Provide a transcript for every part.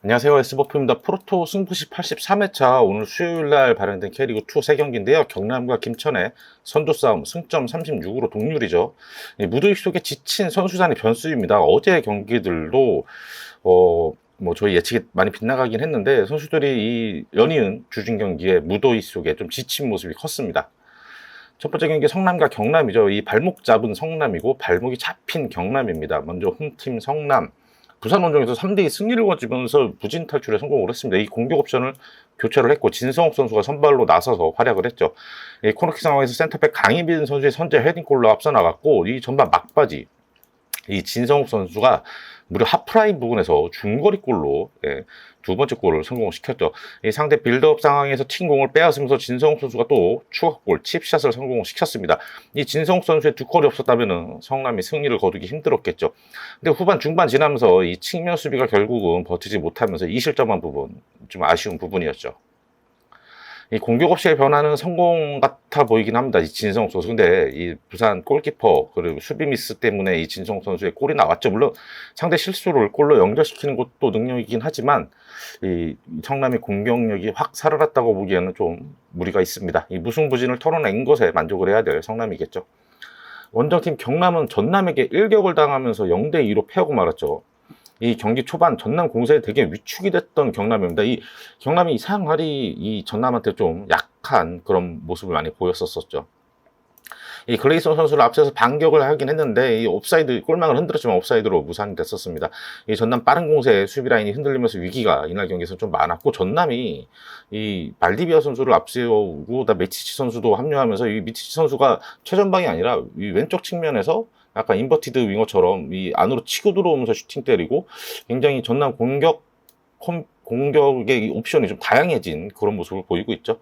안녕하세요. S버프입니다. 프로토 승부시 83회차 오늘 수요일날 발행된 K리그2 3경기인데요. 경남과 김천의 선두 싸움 승점 36으로 동률이죠. 무더위 속에 지친 선수단의 변수입니다. 어제 경기들도 저희 예측이 많이 빗나가긴 했는데 선수들이 이 연이은 주중 경기에 무더위 속에 좀 지친 모습이 컸습니다. 첫 번째 경기 성남과 경남이죠. 이 발목 잡은 성남이고 발목이 잡힌 경남입니다. 먼저 홈팀 성남. 부산 원정에서 3대2 승리를 거두면서 부진 탈출에 성공을 했습니다. 이 공격 옵션을 교체를 했고 진성욱 선수가 선발로 나서서 활약을 했죠. 이 코너킥 상황에서 센터백 강희빈 선수의 선제 헤딩골로 앞서 나갔고 이 전반 막바지 이 진성욱 선수가 무려 하프라인 부분에서 중거리골로 두 번째 골을 성공시켰죠. 이 상대 빌드업 상황에서 튄 공을 빼앗으면서 진성욱 선수가 또 추가골 칩샷을 성공시켰습니다. 이 진성욱 선수의 두 골이 없었다면 성남이 승리를 거두기 힘들었겠죠. 근데 후반 중반 지나면서 이 측면 수비가 결국은 버티지 못하면서 이 실점한 부분 좀 아쉬운 부분이었죠. 이 공격 없이의 변화는 성공 같아 보이긴 합니다. 이 진성욱 선수. 근데 이 부산 골키퍼 그리고 수비 미스 때문에 이 진성욱 선수의 골이 나왔죠. 물론 상대 실수를 골로 연결시키는 것도 능력이긴 하지만 이 성남의 공격력이 확 살아났다고 보기에는 좀 무리가 있습니다. 이 무승부진을 털어낸 것에 만족을 해야 될 성남이겠죠. 원정팀 경남은 전남에게 일격을 당하면서 0대2로 패하고 말았죠. 이 경기 초반 전남 공세에 되게 위축이 됐던 경남입니다. 이 경남이 이상하리 이 전남한테 좀 약한 그런 모습을 많이 보였었죠. 이 글레이son 선수를 앞서서 반격을 하긴 했는데 이 옵사이드 골망을 흔들었지만 옵사이드로 무산이 됐었습니다. 이 전남 빠른 공세에 수비 라인이 흔들리면서 위기가 이날 경기에서 좀 많았고 전남이 이 발디비아 선수를 앞세우고 메티치 선수도 합류하면서 이 메티치 선수가 최전방이 아니라 이 왼쪽 측면에서 약간 인버티드 윙어처럼 이 안으로 치고 들어오면서 슈팅 때리고 굉장히 전남 공격의 옵션이 좀 다양해진 그런 모습을 보이고 있죠.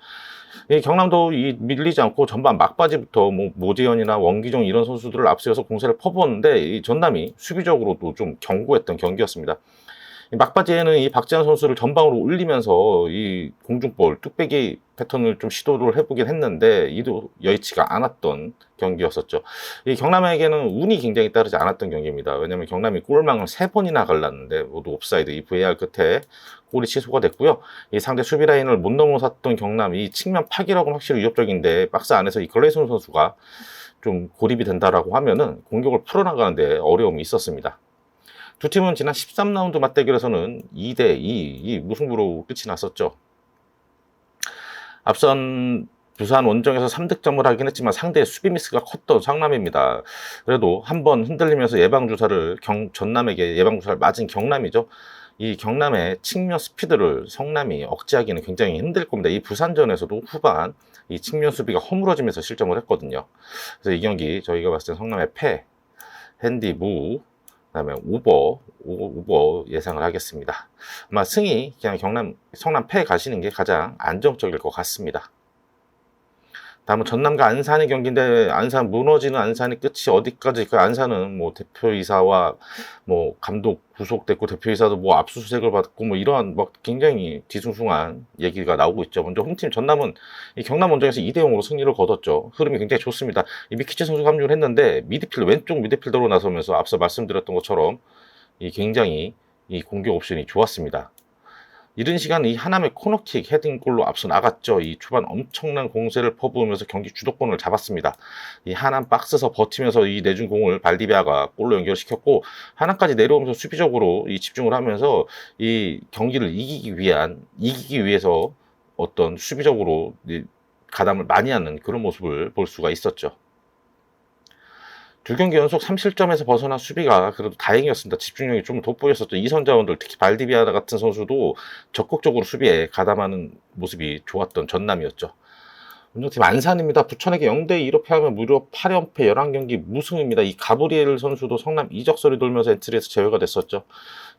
이 경남도 밀리지 않고 전반 막바지부터 모재현이나 원기종 이런 선수들을 앞세워서 공세를 퍼부었는데 이 전남이 수비적으로도 좀 견고했던 경기였습니다. 막바지에는 이 박지한 선수를 전방으로 올리면서 이 공중볼 뚝배기 패턴을 좀 시도를 해보긴 했는데 이도 여의치가 않았던 경기였었죠. 이 경남에게는 운이 굉장히 따르지 않았던 경기입니다. 왜냐하면 경남이 골망을 3번이나 갈랐는데 모두 옵사이드 이 VAR 끝에 골이 취소가 됐고요. 이 상대 수비 라인을 못 넘어섰던 경남 이 측면 파기력은 확실히 위협적인데 박스 안에서 이 글레이son 선수가 좀 고립이 된다라고 하면은 공격을 풀어나가는데 어려움이 있었습니다. 두 팀은 지난 13라운드 맞대결에서는 2대2 이 무승부로 끝이 났었죠. 앞선 부산 원정에서 3득점을 하긴 했지만 상대의 수비 미스가 컸던 성남입니다. 그래도 한번 흔들리면서 전남에게 예방주사를 맞은 경남이죠. 이 경남의 측면 스피드를 성남이 억제하기는 굉장히 힘들 겁니다. 이 부산전에서도 후반 이 측면 수비가 허물어지면서 실점을 했거든요. 그래서 이 경기 저희가 봤을 때 성남의 패, 핸디, 무, 그다음에 우버 예상을 하겠습니다. 아마 승이 그냥 성남 패 가시는 게 가장 안정적일 것 같습니다. 다음은 전남과 안산의 경기인데 안산 무너지는 안산의 끝이 어디까지일까? 안산은 대표이사와 감독 구속됐고 대표이사도 압수수색을 받고 이러한 굉장히 뒤숭숭한 얘기가 나오고 있죠. 먼저 홈팀 전남은 이 경남 원정에서 2대0으로 승리를 거뒀죠. 흐름이 굉장히 좋습니다. 이 미키치 선수가 합류를 했는데 왼쪽 미드필더로 나서면서 앞서 말씀드렸던 것처럼 굉장히 이 공격 옵션이 좋았습니다. 이른 시간 이 하남의 코너킥 헤딩골로 앞서 나갔죠. 이 초반 엄청난 공세를 퍼부으면서 경기 주도권을 잡았습니다. 이 하남 박스에서 버티면서 이 내준 공을 발디비아가 골로 연결시켰고 하남까지 내려오면서 수비적으로 이 집중을 하면서 이 경기를 이기기 위해서 어떤 수비적으로 가담을 많이 하는 그런 모습을 볼 수가 있었죠. 두 경기 연속 3실점에서 벗어난 수비가 그래도 다행이었습니다. 집중력이 좀 돋보였었죠. 이선 자원들 특히 발디비아 같은 선수도 적극적으로 수비에 가담하는 모습이 좋았던 전남이었죠. 운영팀 안산입니다. 부천에게 0대2로 패하면 무려 8연패 11경기 무승입니다. 이 가브리엘 선수도 성남 이적설이 돌면서 엔트리에서 제외가 됐었죠.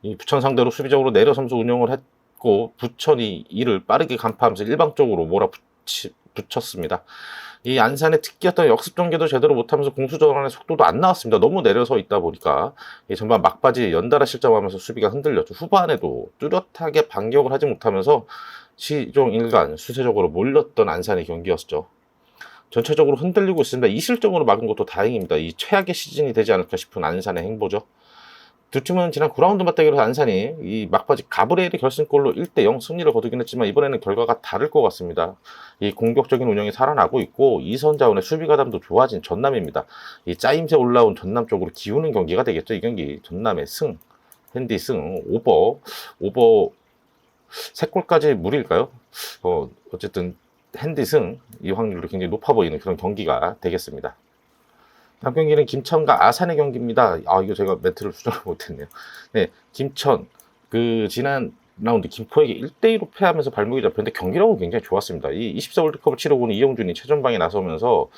이 부천 상대로 수비적으로 내려서면서 운영을 했고 부천이 이를 빠르게 간파하면서 일방적으로 몰아붙였습니다. 이 안산의 특기였던 역습 전개도 제대로 못하면서 공수 전환의 속도도 안 나왔습니다. 너무 내려서 있다 보니까 전반 막바지 연달아 실점하면서 수비가 흔들렸죠. 후반에도 뚜렷하게 반격을 하지 못하면서 시종 일관 수세적으로 몰렸던 안산의 경기였죠. 전체적으로 흔들리고 있습니다. 이 실점으로 막은 것도 다행입니다. 이 최악의 시즌이 되지 않을까 싶은 안산의 행보죠. 두 팀은 지난 9라운드 맞대결에서 안산이 이 막바지 가브리엘의 결승골로 1대0 승리를 거두긴 했지만 이번에는 결과가 다를 것 같습니다. 이 공격적인 운영이 살아나고 있고 이선 자원의 수비 가담도 좋아진 전남입니다. 이 짜임새 올라온 전남 쪽으로 기우는 경기가 되겠죠. 이 경기 전남의 승, 핸디 승, 오버 3골까지 무리일까요? 어쨌든 핸디 승, 이 확률도 굉장히 높아 보이는 그런 경기가 되겠습니다. 다음 경기는 김천과 아산의 경기입니다. 이거 제가 멘트를 수정을 못했네요. 네, 김천. 지난 라운드 김포에게 1대2로 패하면서 발목이 잡혔는데 경기력은 굉장히 좋았습니다. 이 24 월드컵을 치르고는 이영준이 최전방에 나서면서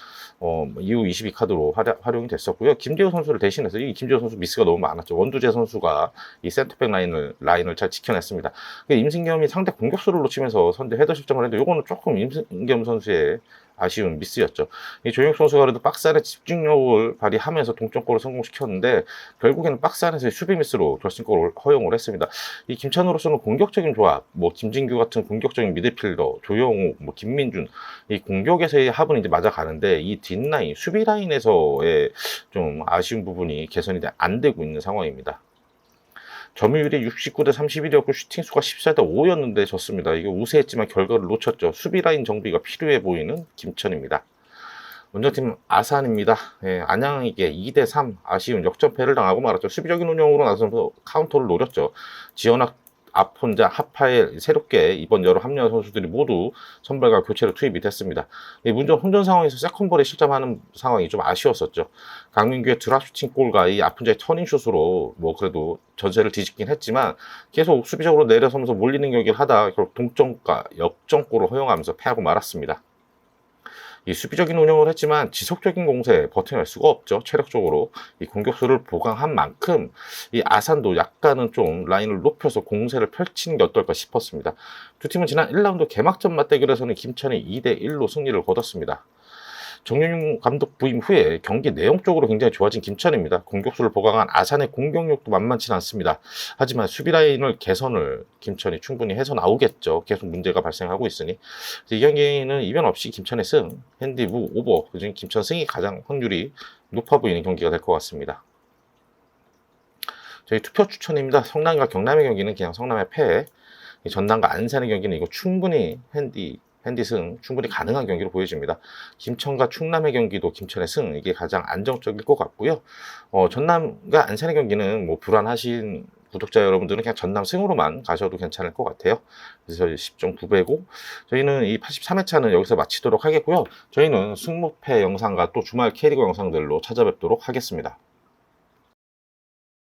이후 22카드로 활용이 됐었고요. 김재호 선수를 대신해서 이 김재호 선수 미스가 너무 많았죠. 원두재 선수가 이 센터백 라인을 잘 지켜냈습니다. 임승겸이 상대 공격수를 놓치면서 선제 헤더 실점을 했는데 이거는 조금 임승겸 선수의 아쉬운 미스였죠. 이 조영욱 선수가 그래도 박스 안에 집중력을 발휘하면서 동점골을 성공시켰는데 결국에는 박스 안에서의 수비 미스로 결승골을 허용을 했습니다. 이 김찬으로서는 공격적인 조합, 김진규 같은 공격적인 미드필더, 조영욱, 김민준, 이 공격에서의 합은 이제 맞아가는데 이 뒷라인, 수비 라인에서의 좀 아쉬운 부분이 개선이 안 되고 있는 상황입니다. 점유율이 69대 31이었고 슈팅 수가 14대 5였는데 졌습니다. 이게 우세했지만 결과를 놓쳤죠. 수비 라인 정비가 필요해 보이는 김천입니다. 원정팀 아산입니다. 안양에게 2대 3 아쉬운 역전패를 당하고 말았죠. 수비적인 운영으로 나서서 카운터를 노렸죠. 지원학, 아폰자, 하파엘 새롭게 이번 여러 합류한 선수들이 모두 선발과 교체로 투입이 됐습니다. 문전 혼전 상황에서 세컨볼에 실점하는 상황이 좀 아쉬웠었죠. 강민규의 드랍 슈팅 골과 이 아폰자의 터닝슛으로 그래도 전세를 뒤집긴 했지만 계속 수비적으로 내려서면서 몰리는 경기를 하다 결국 동점과 역전골을 허용하면서 패하고 말았습니다. 이 수비적인 운영을 했지만 지속적인 공세에 버텨낼 수가 없죠. 체력적으로 이 공격수를 보강한 만큼 이 아산도 약간은 좀 라인을 높여서 공세를 펼치는 게 어떨까 싶었습니다. 두 팀은 지난 1라운드 개막전 맞대결에서는 김천이 2대 1로 승리를 거뒀습니다. 정윤용 감독 부임 후에 경기 내용적으로 굉장히 좋아진 김천입니다. 공격수를 보강한 아산의 공격력도 만만치 않습니다. 하지만 수비 라인을 개선을 김천이 충분히 해서 나오겠죠. 계속 문제가 발생하고 있으니. 이 경기는 이변 없이 김천의 승, 핸디부, 오버, 그중 김천 승이 가장 확률이 높아 보이는 경기가 될 것 같습니다. 저희 투표 추천입니다. 성남과 경남의 경기는 그냥 성남의 패, 전남과 안산의 경기는 이거 충분히 핸디승 충분히 가능한 경기로 보여집니다. 김천과 충남의 경기도 김천의 승, 이게 가장 안정적일 것 같고요. 전남과 안산의 경기는 불안하신 구독자 여러분들은 그냥 전남 승으로만 가셔도 괜찮을 것 같아요. 그래서 10.9배고 저희는 이 83회차는 여기서 마치도록 하겠고요. 저희는 승무패 영상과 또 주말 캐리거 영상들로 찾아뵙도록 하겠습니다.